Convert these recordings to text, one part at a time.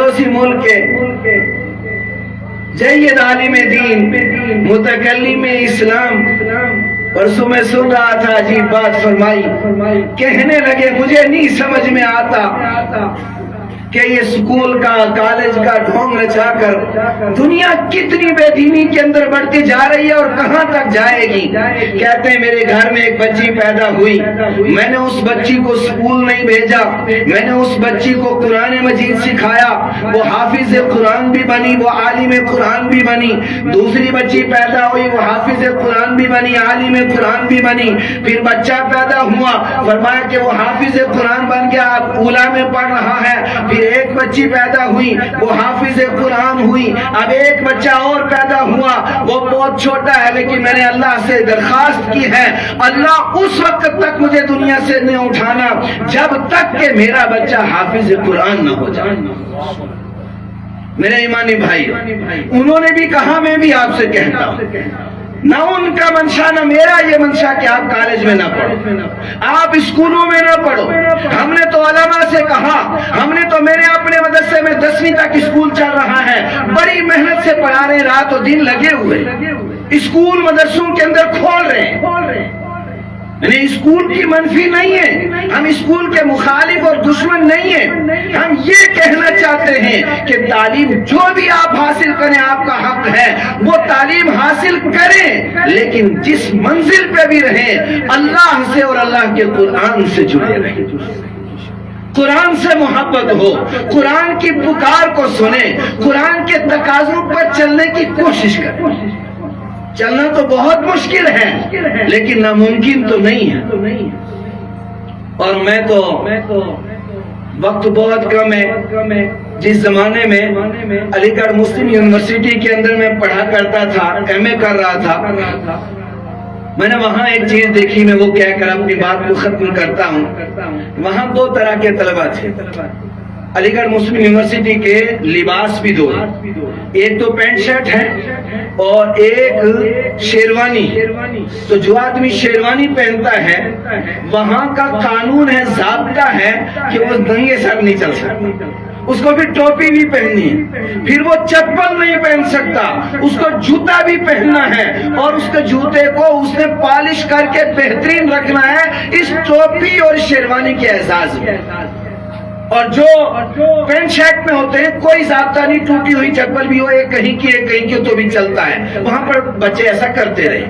پڑوسی ملک کے جید عالم دین متکلم اسلام پرسوں میں سن رہا تھا، عجیب بات فرمائی، کہنے لگے مجھے نہیں سمجھ میں آتا کہ یہ سکول کا کالج کا ڈھونگ رچا کر دنیا کتنی بے دینی کے اندر بڑھتی جا رہی ہے اور کہاں تک جائے گی۔ کہتے ہیں میرے گھر میں ایک بچی پیدا ہوئی، میں نے اس بچی کو سکول نہیں بھیجا، میں نے اس بچی کو قرآن مجید سکھایا، وہ حافظ قرآن بھی بنی، وہ عالم قرآن بھی بنی۔ دوسری بچی پیدا ہوئی، وہ حافظ قرآن بھی بنی، عالم قرآن بھی بنی۔ پھر بچہ پیدا ہوا، فرمایا کہ وہ حافظ قرآن بن گیا، اب اولا میں پڑھ رہا ہے۔ پھر ایک بچی پیدا ہوئی، وہ حافظ قرآن ہوئی۔ اب ایک بچہ اور پیدا ہوا، وہ بہت چھوٹا ہے، لیکن میں نے اللہ سے درخواست کی ہے اللہ اس وقت تک مجھے دنیا سے نہیں اٹھانا جب تک کہ میرا بچہ حافظ قرآن نہ ہو جائے۔ میرے ایمانی بھائی، انہوں نے بھی کہا، میں بھی آپ سے کہتا ہوں، نہ ان کا منشا نہ میرا یہ منشا کہ آپ کالج میں نہ پڑھو، آپ اسکولوں میں نہ پڑھو۔ ہم نے تو علماء سے کہا، ہم نے تو میرے اپنے مدرسے میں 10ویں تک اسکول چل رہا ہے، بڑی محنت سے پڑھا رہے، رات و دن لگے ہوئے، اسکول مدرسوں کے اندر کھول رہے ہیں۔ یعنی اسکول کی منفی نہیں ہے، ہم اسکول کے مخالف اور دشمن نہیں ہیں، ہم یہ کہنا چاہتے ہیں کہ تعلیم جو بھی آپ حاصل کریں آپ کا حق ہے، وہ تعلیم حاصل کریں، لیکن جس منزل پہ بھی رہیں اللہ سے اور اللہ کے قرآن سے جڑے رہیں، قرآن سے محبت ہو، قرآن کی پکار کو سنیں، قرآن کے تقاضوں پر چلنے کی کوشش کریں۔ چلنا تو بہت مشکل ہے لیکن ناممکن تو نہیں ہے۔ اور میں تو وقت بہت کم ہے، جس زمانے میں علی گڑھ مسلم یونیورسٹی کے اندر میں پڑھا کرتا تھا، ایم اے کر رہا تھا، میں نے وہاں ایک چیز دیکھی، میں وہ کہہ کر اپنی بات کو ختم کرتا ہوں۔ وہاں 2 طرح کے طلبہ تھے، علی گڑھ مسلم یونیورسٹی کے لباس بھی 2، ایک تو پینٹ شرٹ ہے اور ایک شیروانی۔ تو جو آدمی شیروانی پہنتا ہے وہاں کا قانون ہے، ضابطہ ہے کہ وہ ننگے سر نہیں چل سکتا، اس کو بھی ٹوپی بھی پہننی ہے، پھر وہ چپل نہیں پہن سکتا، اس کو جوتا بھی پہننا ہے، اور اس کے جوتے کو اس نے پالش کر کے بہترین رکھنا ہے اس ٹوپی اور شیروانی کے اعزاز میں۔ اور جو پینٹ شرٹ میں ہوتے ہیں کوئی ضابطہ نہیں، ٹوٹی ہوئی چپل بھی ہو، ایک کہیں کی تو بھی چلتا ہے، وہاں پر بچے ایسا کرتے رہے۔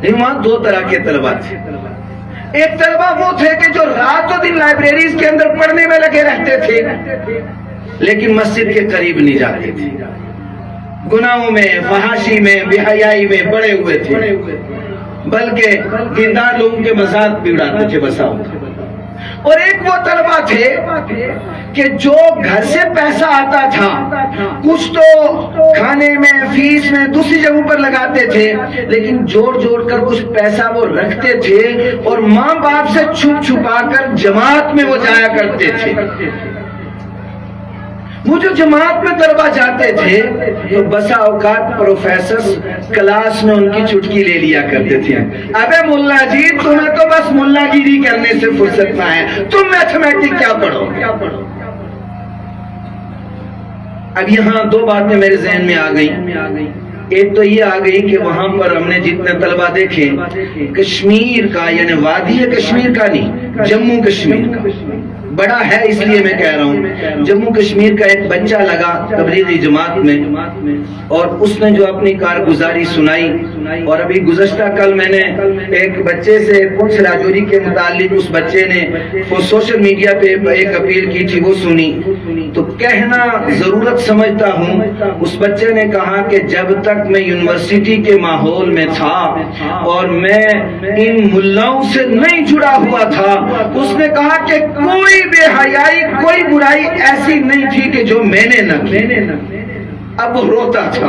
لیکن وہاں 2 طرح کے طلبہ تھے، ایک طلبہ وہ تھے کہ جو رات و دن لائبریریز کے اندر پڑھنے میں لگے رہتے تھے لیکن مسجد کے قریب نہیں جاتے تھے، گناہوں میں، فحاشی میں، بے حیائی میں پڑے ہوئے تھے، بلکہ دیندار لوگوں کے مذاق بھی اڑاتے تھے بسا۔ اور ایک وہ طلبہ تھے کہ جو گھر سے پیسہ آتا تھا کچھ تو کھانے میں، فیس میں، دوسری جگہوں پر لگاتے تھے، لیکن جوڑ جوڑ کر کچھ پیسہ وہ رکھتے تھے اور ماں باپ سے چھپ چھپا کر جماعت میں وہ جایا کرتے تھے۔ وہ جو جماعت میں طلبہ جاتے تھے تو بسا اوقات پروفیسر کلاس میں ان کی چٹکی لے لیا کرتے تھے، ابے ملا جی تمہیں تو بس ملا گیری کرنے سے فرصت نہ ہے، تم میتھمیٹک کیا پڑھو۔ اب یہاں 2 باتیں میرے ذہن میں آ گئی، ایک تو یہ آ گئی کہ وہاں پر ہم نے جتنے طلبہ دیکھے کشمیر کا، یعنی وادی کشمیر کا نہیں، جموں کشمیر کا، بڑا ہے اس لیے میں کہہ رہا ہوں، جموں کشمیر کا ایک بچہ لگا تبلیغی جماعت میں اور اس نے جو اپنی کارگزاری سنائی، اور ابھی گزشتہ کل میں نے ایک بچے سے پنچھ راجوری کے متعلق اس بچے نے سوشل میڈیا پہ ایک اپیل کی تھی، وہ سنی تو کہنا ضرورت سمجھتا ہوں۔ اس بچے نے کہا کہ جب تک میں یونیورسٹی کے ماحول میں تھا اور میں ان ملاؤں سے نہیں جڑا ہوا تھا، اس نے کہا کہ کوئی بے حیائی، کوئی برائی ایسی نہیں تھی کہ جو میں نے نہ کی۔ اب وہ روتا تھا،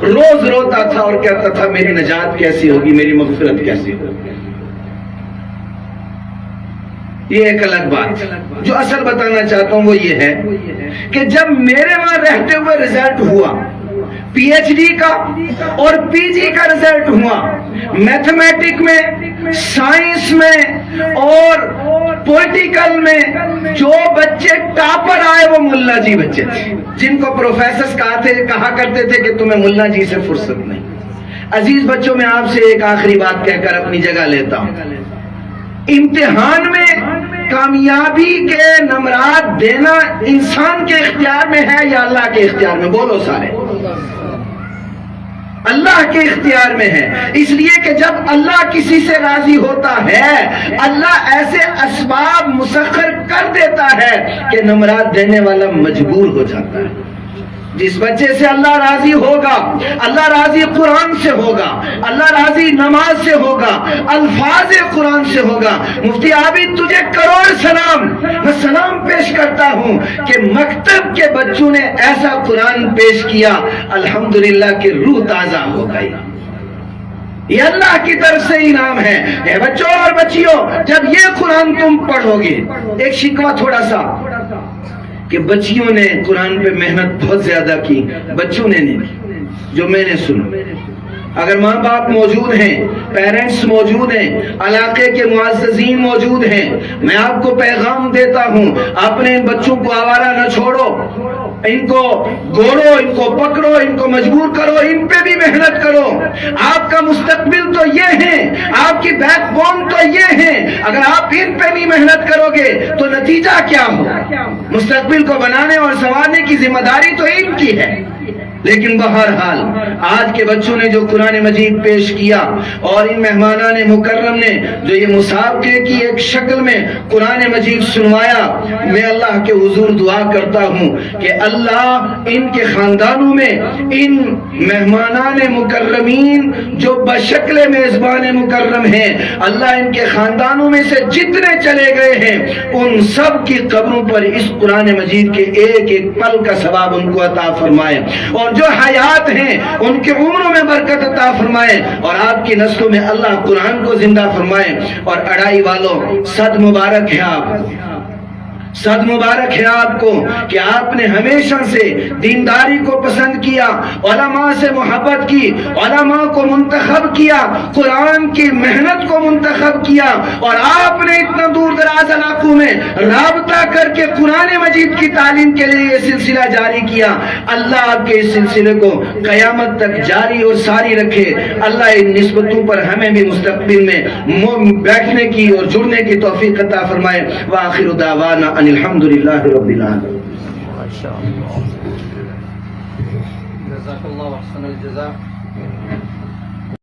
روز روتا تھا اور کہتا تھا میری نجات کیسی ہوگی، میری مغفرت کیسی ہوگی۔ یہ ایک الگ بات، جو اصل بتانا چاہتا ہوں وہ یہ ہے کہ جب میرے وہاں رہتے ہوئے رزلٹ ہوا پی ایچ ڈی کا اور پی جی کا رزلٹ ہوا، میتھمیٹک میں، سائنس میں اور پولیٹیکل میں جو بچے ٹاپر آئے وہ ملا جی بچے تھے، جن کو پروفیسرز کہا کرتے تھے کہ تمہیں ملا جی سے فرصت نہیں۔ عزیز بچوں، میں آپ سے ایک آخری بات کہہ کر اپنی جگہ لیتا ہوں، امتحان میں کامیابی کے نمرات دینا انسان کے اختیار میں ہے یا اللہ کے اختیار میں؟ بولو سارے۔ اللہ کے اختیار میں ہے، اس لیے کہ جب اللہ کسی سے راضی ہوتا ہے اللہ ایسے اسباب مسخر کر دیتا ہے کہ نمرات دینے والا مجبور ہو جاتا ہے۔ جس بچے سے اللہ راضی ہوگا، اللہ راضی قرآن سے ہوگا، اللہ راضی نماز سے ہوگا، الفاظ قرآن سے ہوگا۔ مفتی عابد تجھے کروڑ سلام، میں سلام پیش کرتا ہوں کہ مکتب کے بچوں نے ایسا قرآن پیش کیا الحمدللہ کہ روح تازہ ہو گئی۔ یہ اللہ کی طرف سے انعام ہے۔ اے بچوں اور بچیوں، جب یہ قرآن تم پڑھو گے، ایک شکوہ تھوڑا سا کہ بچیوں نے قرآن پہ محنت بہت زیادہ کی، بچوں نے نہیں کی، جو میں نے سنا۔ اگر ماں باپ موجود ہیں، پیرنٹس موجود ہیں، علاقے کے معززین موجود ہیں، میں آپ کو پیغام دیتا ہوں، اپنے ان بچوں کو آوارہ نہ چھوڑو، ان کو گوڑو، ان کو پکڑو، ان کو مجبور کرو، ان پہ بھی محنت کرو۔ آپ کا مستقبل تو یہ ہے، آپ کی بیک بون تو یہ ہے، اگر آپ ان پہ نہیں محنت کرو گے تو نتیجہ کیا ہو؟ مستقبل کو بنانے اور سنوارنے کی ذمہ داری تو ان کی ہے۔ لیکن بہرحال آج کے بچوں نے جو قرآن مجید پیش کیا اور ان مہمانان مکرم نے جو یہ مسابقے کی ایک شکل میں قرآن مجید سنوایا، میں اللہ کے حضور دعا کرتا ہوں کہ اللہ ان کے خاندانوں میں ان مہمانان مکرمین جو بشکل میزبان مکرم ہیں، اللہ ان کے خاندانوں میں سے جتنے چلے گئے ہیں ان سب کی قبروں پر اس قرآن مجید کے ایک ایک پل کا ثواب ان کو عطا فرمائے، اور جو حیات ہیں ان کے عمروں میں برکت عطا فرمائے، اور آپ کی نسلوں میں اللہ قرآن کو زندہ فرمائے۔ اور اڑائی والوں، صد مبارک ہے آپ، صد مبارک ہے آپ کو کہ آپ نے ہمیشہ سے دینداری کو پسند کیا، علماء سے محبت کی، علماء کو منتخب کیا، قرآن کی محنت کو منتخب کیا، اور آپ نے اتنا دور دراز علاقوں میں رابطہ کر کے قرآن مجید کی تعلیم کے لیے یہ سلسلہ جاری کیا۔ اللہ آپ کے اس سلسلے کو قیامت تک جاری اور ساری رکھے۔ اللہ ان نسبتوں پر ہمیں بھی مستقبل میں بیٹھنے کی اور جڑنے کی توفیق عطا فرمائے۔ وآخر دعوانا الحمدللہ رب العالمین۔ جزاک اللہ احسن الجزاء۔